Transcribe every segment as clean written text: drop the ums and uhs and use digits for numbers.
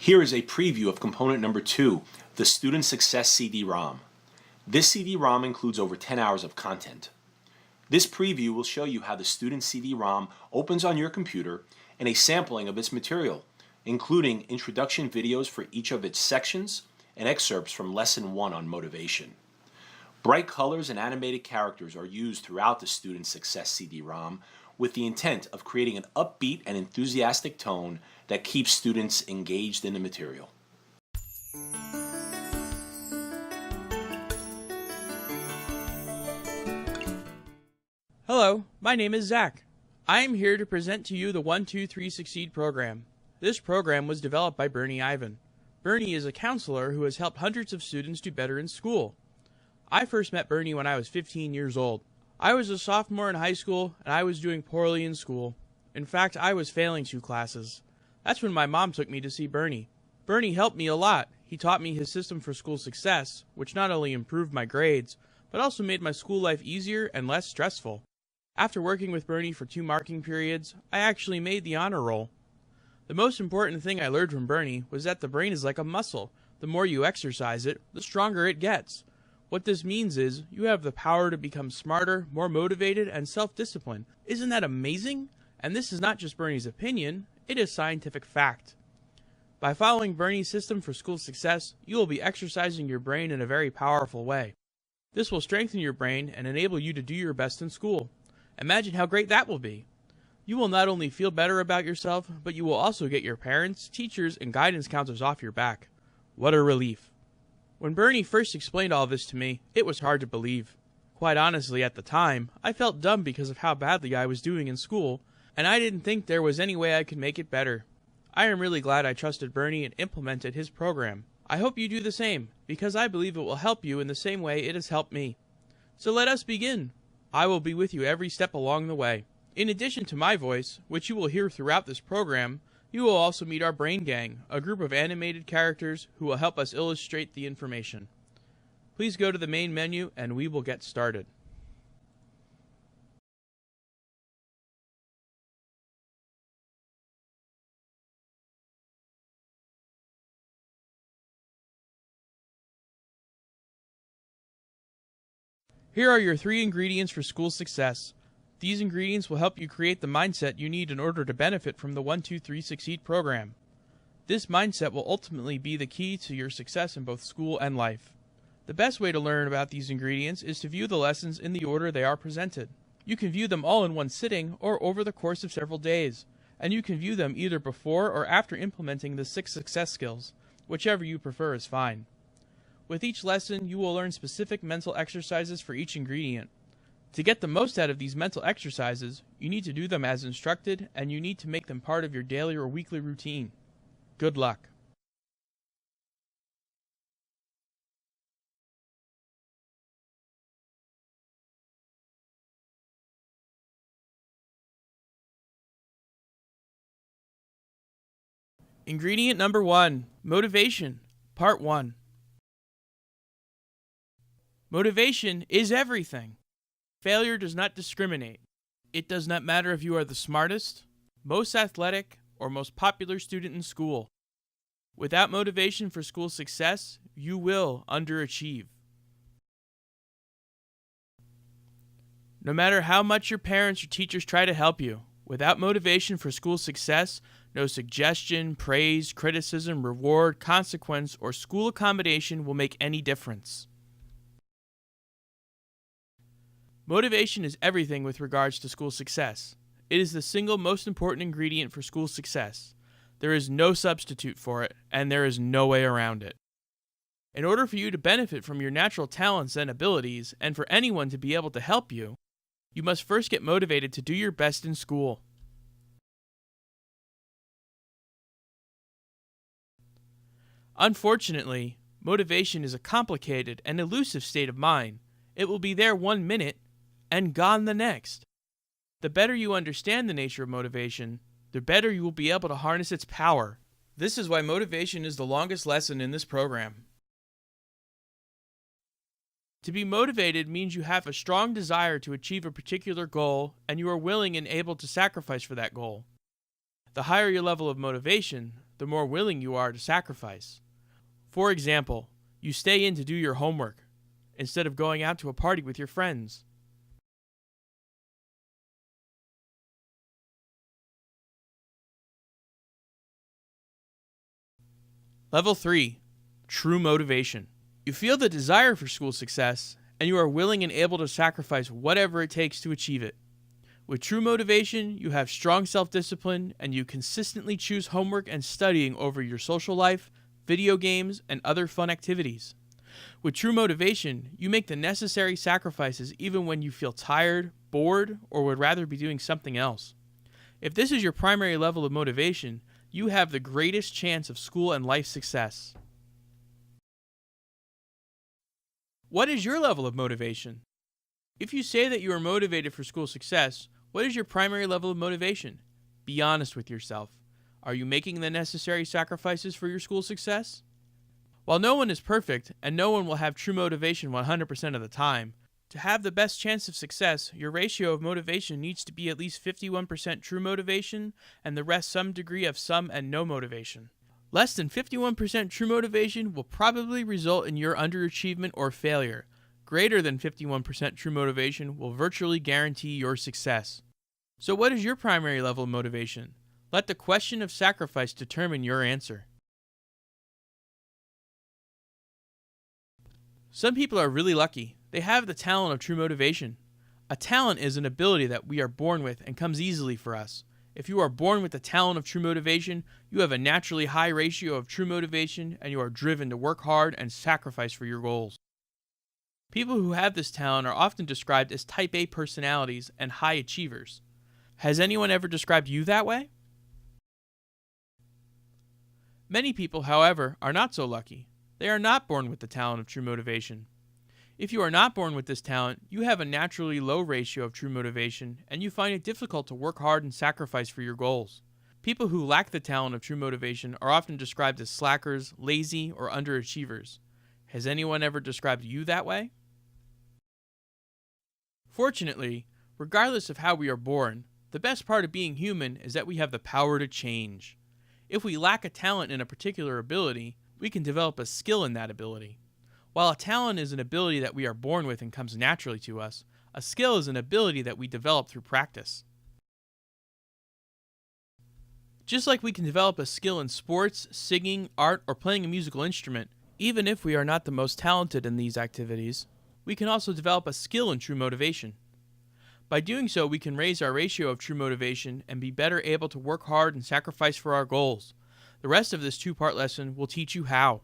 Here is a preview of component number 2, the Student Success CD-ROM. This CD-ROM includes over 10 hours of content. This preview will show you how the Student CD-ROM opens on your computer and a sampling of its material, including introduction videos for each of its sections and excerpts from Lesson 1 on motivation. Bright colors and animated characters are used throughout the Student Success CD-ROM with the intent of creating an upbeat and enthusiastic tone that keeps students engaged in the material. Hello, my name is Zach. I am here to present to you the 1, 2, 3 Succeed program. This program was developed by Bernie Ivan. Bernie is a counselor who has helped hundreds of students do better in school. I first met Bernie when I was 15 years old. I was a sophomore in high school and I was doing poorly in school. In fact, I was failing 2 classes. That's when my mom took me to see Bernie. Bernie helped me a lot. He taught me his system for school success, which not only improved my grades, but also made my school life easier and less stressful. After working with Bernie for 2 marking periods, I actually made the honor roll. The most important thing I learned from Bernie was that the brain is like a muscle. The more you exercise it, the stronger it gets. What this means is, you have the power to become smarter, more motivated, and self-disciplined. Isn't that amazing? And this is not just Bernie's opinion, it is scientific fact. By following Bernie's system for school success, you will be exercising your brain in a very powerful way. This will strengthen your brain and enable you to do your best in school. Imagine how great that will be. You will not only feel better about yourself, but you will also get your parents, teachers, and guidance counselors off your back. What a relief. When Bernie first explained all this to me, it was hard to believe. Quite honestly, at the time, I felt dumb because of how badly I was doing in school, and I didn't think there was any way I could make it better. I am really glad I trusted Bernie and implemented his program. I hope you do the same, because I believe it will help you in the same way it has helped me. So let us begin. I will be with you every step along the way. In addition to my voice, which you will hear throughout this program, you will also meet our Brain Gang, a group of animated characters who will help us illustrate the information. Please go to the main menu and we will get started. Here are your 3 ingredients for school success. These ingredients will help you create the mindset you need in order to benefit from the 1, 2, 3 Succeed program. This mindset will ultimately be the key to your success in both school and life. The best way to learn about these ingredients is to view the lessons in the order they are presented. You can view them all in one sitting or over the course of several days, and you can view them either before or after implementing the 6 success skills. Whichever you prefer is fine. With each lesson, you will learn specific mental exercises for each ingredient. To get the most out of these mental exercises, you need to do them as instructed, and you need to make them part of your daily or weekly routine. Good luck. Ingredient number 1, motivation, part 1. Motivation is everything. Failure does not discriminate. It does not matter if you are the smartest, most athletic, or most popular student in school. Without motivation for school success, you will underachieve. No matter how much your parents or teachers try to help you, without motivation for school success, no suggestion, praise, criticism, reward, consequence, or school accommodation will make any difference. Motivation is everything with regards to school success. It is the single most important ingredient for school success. There is no substitute for it, and there is no way around it. In order for you to benefit from your natural talents and abilities, and for anyone to be able to help you, you must first get motivated to do your best in school. Unfortunately, motivation is a complicated and elusive state of mind. It will be there 1 minute, and gone the next. The better you understand the nature of motivation, the better you will be able to harness its power. This is why motivation is the longest lesson in this program. To be motivated means you have a strong desire to achieve a particular goal, and you are willing and able to sacrifice for that goal. The higher your level of motivation, the more willing you are to sacrifice. For example, you stay in to do your homework instead of going out to a party with your friends. Level 3. True motivation. You feel the desire for school success, and you are willing and able to sacrifice whatever it takes to achieve it. With true motivation, you have strong self-discipline, and you consistently choose homework and studying over your social life, video games, and other fun activities. With true motivation, you make the necessary sacrifices even when you feel tired, bored, or would rather be doing something else. If this is your primary level of motivation, you have the greatest chance of school and life success. What is your level of motivation? If you say that you are motivated for school success, what is your primary level of motivation? Be honest with yourself. Are you making the necessary sacrifices for your school success? While no one is perfect, and no one will have true motivation 100% of the time, to have the best chance of success, your ratio of motivation needs to be at least 51% true motivation, and the rest some degree of some and no motivation. Less than 51% true motivation will probably result in your underachievement or failure. Greater than 51% true motivation will virtually guarantee your success. So what is your primary level of motivation? Let the question of sacrifice determine your answer. Some people are really lucky. They have the talent of true motivation. A talent is an ability that we are born with and comes easily for us. If you are born with the talent of true motivation, you have a naturally high ratio of true motivation and you are driven to work hard and sacrifice for your goals. People who have this talent are often described as type A personalities and high achievers. Has anyone ever described you that way? Many people, however, are not so lucky. They are not born with the talent of true motivation. If you are not born with this talent, you have a naturally low ratio of true motivation, and you find it difficult to work hard and sacrifice for your goals. People who lack the talent of true motivation are often described as slackers, lazy, or underachievers. Has anyone ever described you that way? Fortunately, regardless of how we are born, the best part of being human is that we have the power to change. If we lack a talent in a particular ability, we can develop a skill in that ability. While a talent is an ability that we are born with and comes naturally to us, a skill is an ability that we develop through practice. Just like we can develop a skill in sports, singing, art, or playing a musical instrument, even if we are not the most talented in these activities, we can also develop a skill in true motivation. By doing so, we can raise our ratio of true motivation and be better able to work hard and sacrifice for our goals. The rest of this two-part lesson will teach you how.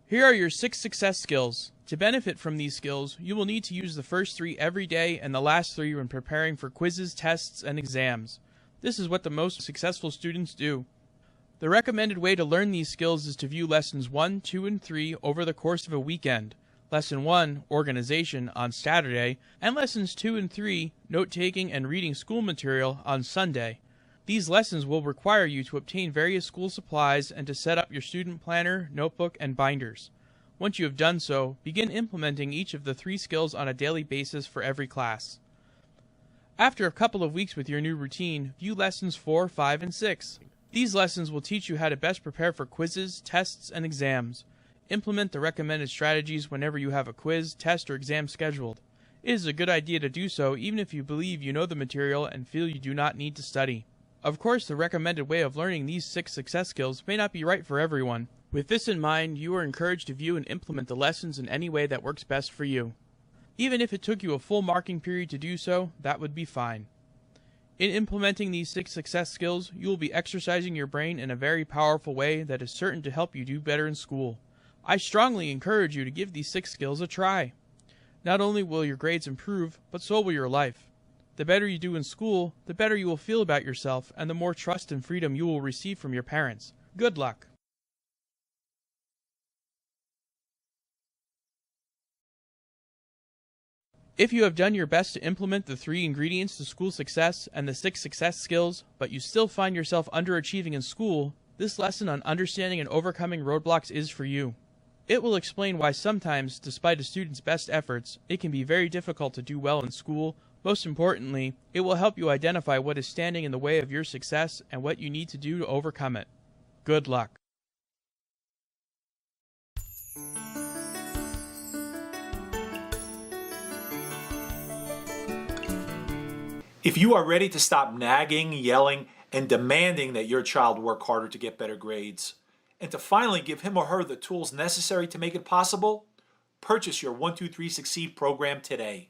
Here are your 6 success skills. To benefit from these skills, you will need to use the first 3 every day and the last 3 when preparing for quizzes, tests, and exams. This is what the most successful students do. The recommended way to learn these skills is to view lessons 1, 2, and 3 over the course of a weekend. Lesson 1, Organization, on Saturday, and Lessons 2 and 3, Note-taking and reading school material, on Sunday. These lessons will require you to obtain various school supplies and to set up your student planner, notebook, and binders. Once you have done so, begin implementing each of the 3 skills on a daily basis for every class. After a couple of weeks with your new routine, view lessons 4, 5, and 6. These lessons will teach you how to best prepare for quizzes, tests, and exams. Implement the recommended strategies whenever you have a quiz, test, or exam scheduled. It is a good idea to do so even if you believe you know the material and feel you do not need to study. Of course, the recommended way of learning these 6 success skills may not be right for everyone. With this in mind, you are encouraged to view and implement the lessons in any way that works best for you. Even if it took you a full marking period to do so, that would be fine. In implementing these 6 success skills, you will be exercising your brain in a very powerful way that is certain to help you do better in school. I strongly encourage you to give these 6 skills a try. Not only will your grades improve, but so will your life. The better you do in school, the better you will feel about yourself, and the more trust and freedom you will receive from your parents. Good luck! If you have done your best to implement the 3 ingredients to school success and the 6 success skills, but you still find yourself underachieving in school, This lesson on understanding and overcoming roadblocks is for you. It will explain why sometimes, despite a student's best efforts, it can be very difficult to do well in school. Most importantly, it will help you identify what is standing in the way of your success and what you need to do to overcome it. Good luck. If you are ready to stop nagging, yelling, and demanding that your child work harder to get better grades, and to finally give him or her the tools necessary to make it possible, purchase your 1, 2, 3 Succeed program today.